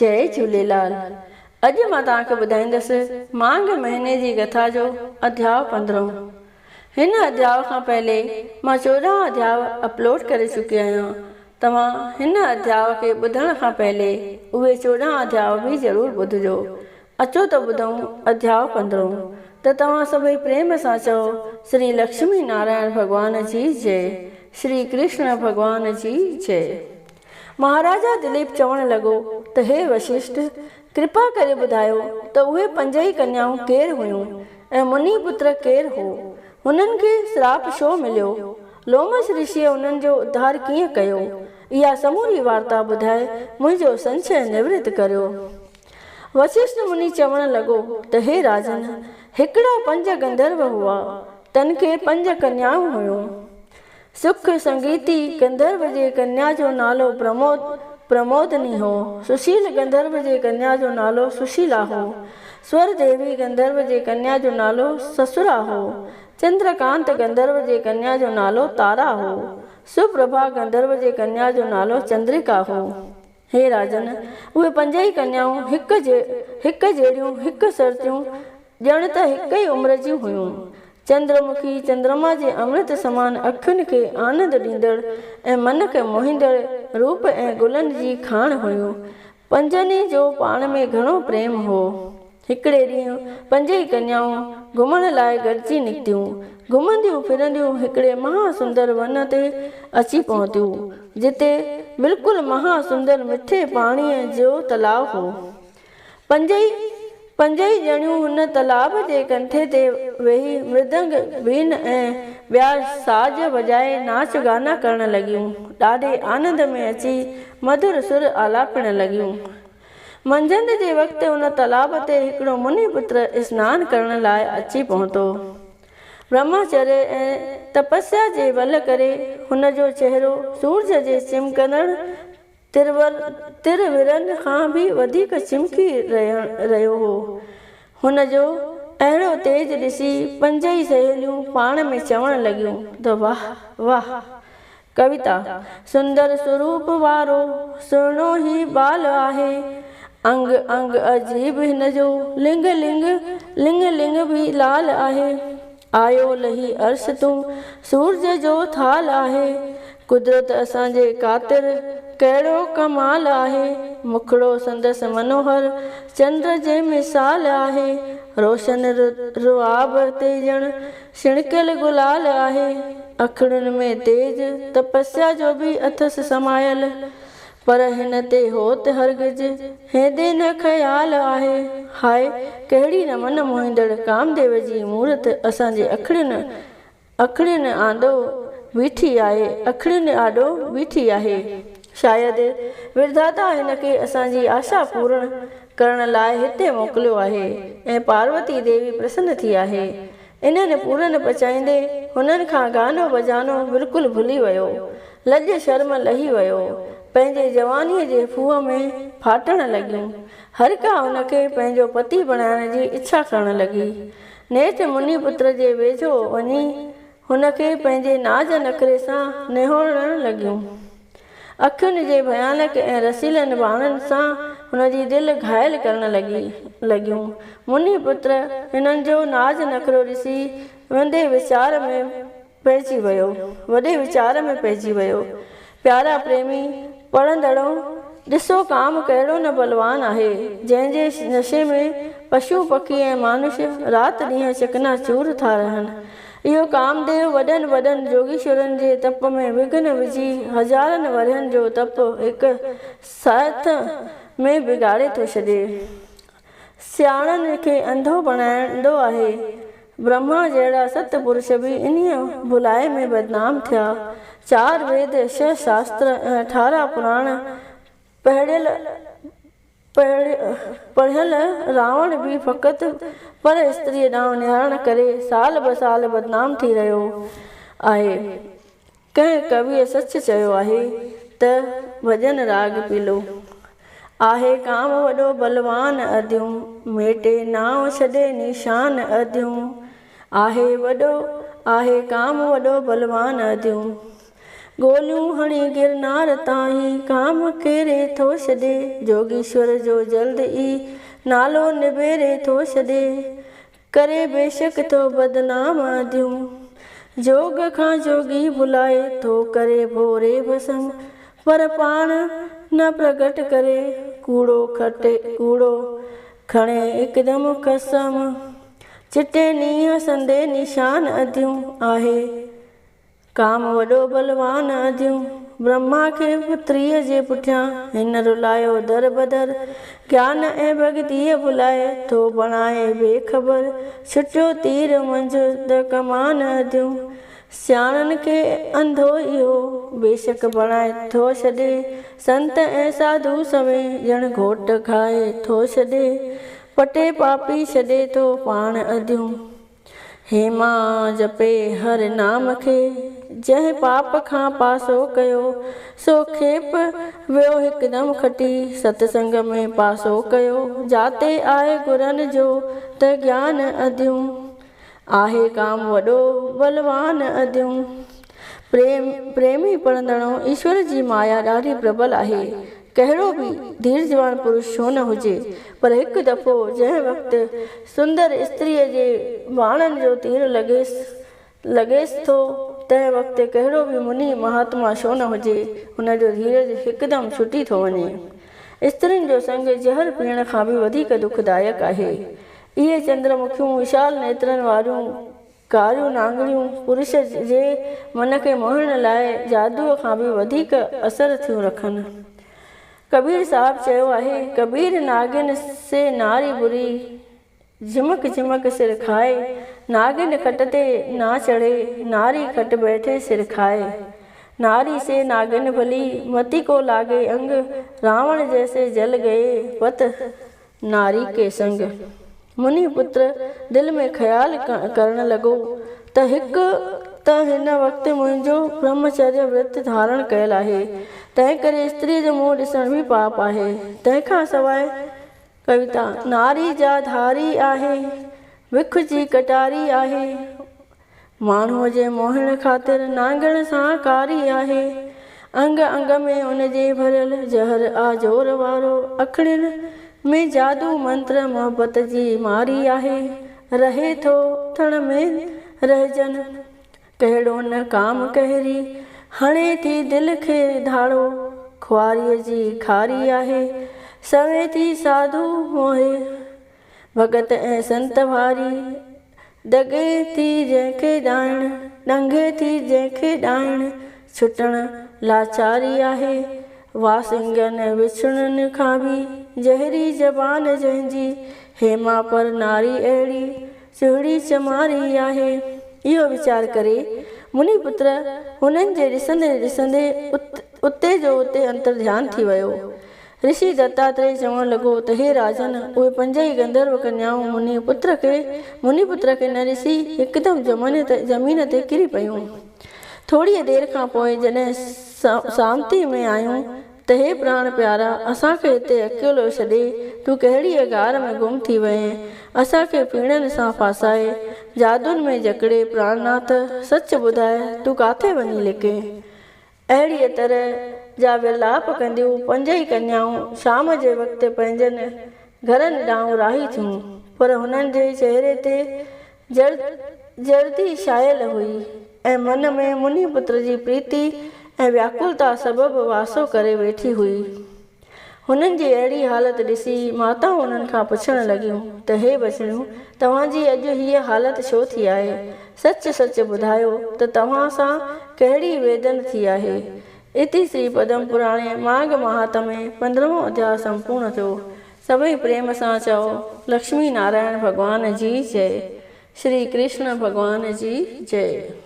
जय झूलेलाल। अॼु मां तव्हांखे ॿुधाईंदसि मांग महीने जी कथा जो अध्याय 15। हिन अध्याय खां पहले मां 14 अध्याय अपलोड करे चुकी आहियां। तव्हां हिन अध्याय खे ॿुधण खां पहले उहे 14 अध्याय बि ज़रूरु ॿुधजो। अचो त ॿुधूं अध्याय 15। त तव्हां सभई प्रेम सां चओ, श्री लक्ष्मी नारायण भगवान जी जय, श्री कृष्ण भगवान जी जय। महाराजा दिलीप चवण लॻो त हे वशिष्ठ, कृपा करे ॿुधायो त उहे 5 ई कन्याऊं केरु हुयूं ऐं मुनि पुत्र केरु हो? हुननि खे श्राप छो मिलियो? लोमस ऋषिअ उन्हनि जो उद्धार कीअं कयो? इहा समूरी वार्ता ॿुधाए मुंहिंजो संशय निवृत्त करियो। वशिष्ठ मुनि चवण लॻो त हे राजन, हिकिड़ा 5 गंधर्व हुआ, तन खे 5 कन्याऊं हुयूं। सुख संगीती गंधर्व जे कन्या जो नालो प्रमोदनी हो। सुशील गंधर्व जे कन्या जो नालो सुशीला हो। स्वर देवी गंधर्व जे कन्या जो नालो ससुरा हो। चंद्रकांत गंधर्व जे कन्या जो नालो तारा हो। सुप्रभा गंधर्व जे कन्या जो नालो चंद्रिका हो। हे राजन, उहे 5 ई कन्याऊं हिक जहिड़ियूं, हिक सरतियूं, ॼण त हिक ई उमिरि जूं हुयूं। चंद्रमुखी चंद्रमा जे अमृत समान अखियुनि खे आनंद ॾींदड़ ऐं मन खे मोहींदड़ रूप ऐं गुलनि जी खाण हुयूं। 5 जो पाण में घणो प्रेम हो। हिकिड़े ॾींहुं 5 ई कन्याऊं घुमण लाइ गॾिजी निकितियूं। घुमंदियूं फिरंदियूं हिकिड़े महासुंदर वन ते अची पहुतियूं, जिते बिल्कुलु महासुंदर मिठे पाणीअ जो तलाउ हो। 5 ई ॼणियूं हुन तलाब जे कंठे ते वेही मृदंग, बीन ऐं ॿिया साज वॼाए नाच गाना करण लॻियूं। ॾाढे आनंद में अची मधुर सुर आलापण लॻियूं। मंझंदि जे वक़्तु हुन तलाब ते हिकिड़ो मुनि पुत्र सनानु करण लाइ अची पहुतो। ब्रह्मचर्य ऐं तपस्या जे बल करे हुन जो चहिरो सूरज जे चिमकंदड़ तिरविरनि खां बि वधीक चिमकी रहियो हो। हुन जो अहिड़ो तेज ॾिसी 5 ई सहेलियूं पाण में चवण लॻियूं त वाह वाह, कविता सुंदर स्वरूप वारो सुहिणो ई बाल आहे। अंग अंग अजीब हिन जो, लिंग लिंग बि लाल आहे। आयो लही अर्श तूं, सूरज जो थाल आहे। कुदरत असांजे कातिर कहिड़ो कमाल आहे। मुखड़ो संदसि मनोहर चंद्र जे मिसाल आहे। रोशन रुआब ते ॼण छिणकियल गुलाल आहे। अखियुनि में तेज तपस्या जो बि अथसि समायल, पर हिन ते होत हरगिज हेदे न ख़याल आहे। हाय, कहिड़ी न मन मोहींदड़ कामदेव जी मूरत असांजे अखियुनि आॾो बीठी आहे। शायदि विधाता हिन खे असांजी आशा पूर्ण करण लाइ हिते मोकिलियो आहे ऐं पार्वती देवी प्रसन्न थी आहे। इन्हनि पूरन पचाईंदे हुननि खां गानो बजानो बिल्कुलु भुली वियो। लॼ शर्म लही वियो। पंहिंजे जवानीअ जे फूह में फाटण लॻियूं। हर का हुनखे पंहिंजो पति बणाइण जी इच्छा करण लॻी। नेठि मुनि पुत्र जे वेझो वञी हुनखे पंहिंजे नाज नखरे सां निहोरण लॻियूं। अखियुनि जे भयानक ऐं रसीलनि बाणनि सां हुनजी दिलि घायल करण लॻियूं। मुनि पुत्र हिननि जो नाज नखरो ॾिसी वॾे विचार में पइजी वियो। प्यारा प्रेमी पढ़ंदड़ो, ॾिसो काम कहिड़ो न बलवान आहे, जंहिंजे नशे में पशु पखी ऐं मानुष्य राति ॾींहं चिकना चूर था रहनि। इहो कामदेव वॾनि जोगीश्वरनि जे तप में विघ्न विझी हज़ारनि वरहनि जो तप हिकु साथ में बिगाड़े थो छॾे। सियाणनि खे अंधो बणाईंदो आहे। ब्रह्मा जहिड़ा सतपुरुष बि इन्हीअ भुलाए में बदनाम थिया। 4 वेद, 6 शास्त्र ऐं 18 पुराण पढ़ियल रावण बि फ़क़ति पर स्त्रीअ ॾांहुं निहारण करे साल ब साल बदनाम थी रहियो आहे। कंहिं कविअ सच चयो आहे त भॼन राग पीलो आहे। काम वॾो बलवान अध्यूं, मेटे नाव छॾे निशान अध्यूं। आहे काम वॾो बलवान अध्यूं, गोलियूं हणी गिरनार ताईं काम केरे थो छॾे, जोगीश्वर जो जल्द ई नालो निबेरे थो छॾे, करे बेशक तो बदनाम आदियूं, जोग खां जोगी भुलाए थो करे भोरे भसम, पर पाण न प्रगट करे कूड़ो खणे हिकदम कसम, चिटे नीह संदे निशान अदियूं आहे, काम वॾो बलवान अदियूं, ब्रह्मा खे पुत्रीअ जे पुठियां हिन रुलायो दर बदर, ज्ञान ऐं भगतीअ भुलाए थो बणाए बेख़बर, छुटियो तीर मंझि त कमान अदियूं, सियाणनि खे अंधो इहो बेशक बणाए थो छॾे, संत ऐं साधू समें ॼण घोट खाए थो छॾे, पटे पापी छॾे थो पाण अदियूं, हेमा जपे हर नाम खे, जंहिं पाप खां पासो कयो, सो खेप वियो हिकदम खटी, सतसंग में पासो कयो, जाते आहे गुरनि जो त ज्ञान अदियूं, आहे काम वॾो बलवान अदियूं। प्रेमी पढ़ंदड़ो ईश्वर जी माया ॾाढी प्रबल आहे, कहिड़ो बि धीरजवान पुरुष छो न हुजे, पर हिकु दफ़ो जंहिं वक़्तु सुंदर स्त्रीअ जे बाणनि जो तीर लॻेसि थो, तंहिं वक़्तु कहिड़ो बि मुनि महात्मा छो न हुजे, हुनजो धीरज हिकदमि छुटी थो वञे। स्त्रियुनि जो संग जहर पीअण खां बि वधीक दुखदायक आहे। इहे चंद्रमुखियूं विशाल नेत्रनि वारियूं कारियूं नांगड़ियूं पुरुष जे मन खे मोहण लाइ जादूअ खां बि वधीक असर थियूं रखनि। कबीर साहब चयो आहे, कबीर नागिन से नारी बुरी, झिमक झिमक सिर खाए, नागिन खट ते ना चढ़े, नारी खट बैठे सिर खाए, नारी से नागिन भली, मती को लागे अंग, रावण जैसे जल गए पत नारी के संग। मुनि पुत्र दिल में ख्याल करण लॻो त हिन वक़्तु मुंहिंजो ब्रह्मचर्य व्रत धारण कयल आहे, तंहिं करे स्त्री जो मुंहुं ॾिसण बि पाप आहे। तंहिंखां सवाइ कविता, नारी जा धारी आहे, विख जी कटारी आहे, माण्हूअ जे मोहण ख़ातिर नांगण सां कारी आहे, अंग अंग में उनजे भरियल जहर आजोर वारो, अखियुनि में जादू मंत्र मोहबत जी मारी आहे, रहे थो थण में रहजन, कहिड़ो न काम कहिरी, हणे थी दिलि खे धाड़ो, खुआरीअ जी खारी आहे, सवे थी साधू मोहे, भगत ऐं संत वारी, दगे थी जंहिंखे ॾाइण, डंगे थी जंहिंखे ॾाइण, छुटण लाचारी आहे, वासिंगनि विछुड़नि खां बि जहरी ज़बान जंहिंजी, हेमा पर नारी अहिड़ी चुहड़ी चमारी आहे। इहो वीचार करे मुनि पुत्र हुननि जे ॾिसंदे ॾिसंदे उते जो उते अंतर ध्यान थी वियो। ऋषि दत्तात्रेय चवणु लॻो त हे राजन, उहे 5 ई गंधर्व कन्याऊं मुनि पुत्र खे न ॾिसी हिकदमि ज़मीन ते किरी पयूं। थोड़ी देरि खां पोइ जॾहिं सामती में आयूं त हे प्राण प्यारा, असांखे हिते अकेलो छॾे तूं कहिड़ी गार में गुम थी वएं, असांखे पीड़नि सां फासाए, जादुनि में जकड़े, प्राणनाथ सच ॿुधाए तूं काथे वञी लिके। अहिड़ीअ तरह जा विलाप कंदियूं 5 ई कन्याऊं शाम जे वक़्तु पंहिंजनि घरनि ॾांहुं राही थियूं, पर हुननि जे चहिरे ते जर्दी छायल हुई ऐं मन में मुनि पुत्र जी प्रीति ऐं व्याकुलता सबबु वासो करे वेठी हुई। हुननि जी अहिड़ी हालत ॾिसी माताऊं हुननि खां पुछणु लॻियूं त हे बचड़ियूं, तव्हांजी अॼु हीअ हालत छो थी आहे? सच सच ॿुधायो त तव्हां सां कहिड़ी वेदन थी आहे। इति श्री पद्म पुराणे माघ महात्म्य 15वां अध्याय संपूर्ण थियो। सभई प्रेम सां चओ लक्ष्मी नारायण भगवान जी जय। श्री कृष्ण भगवान जी जय।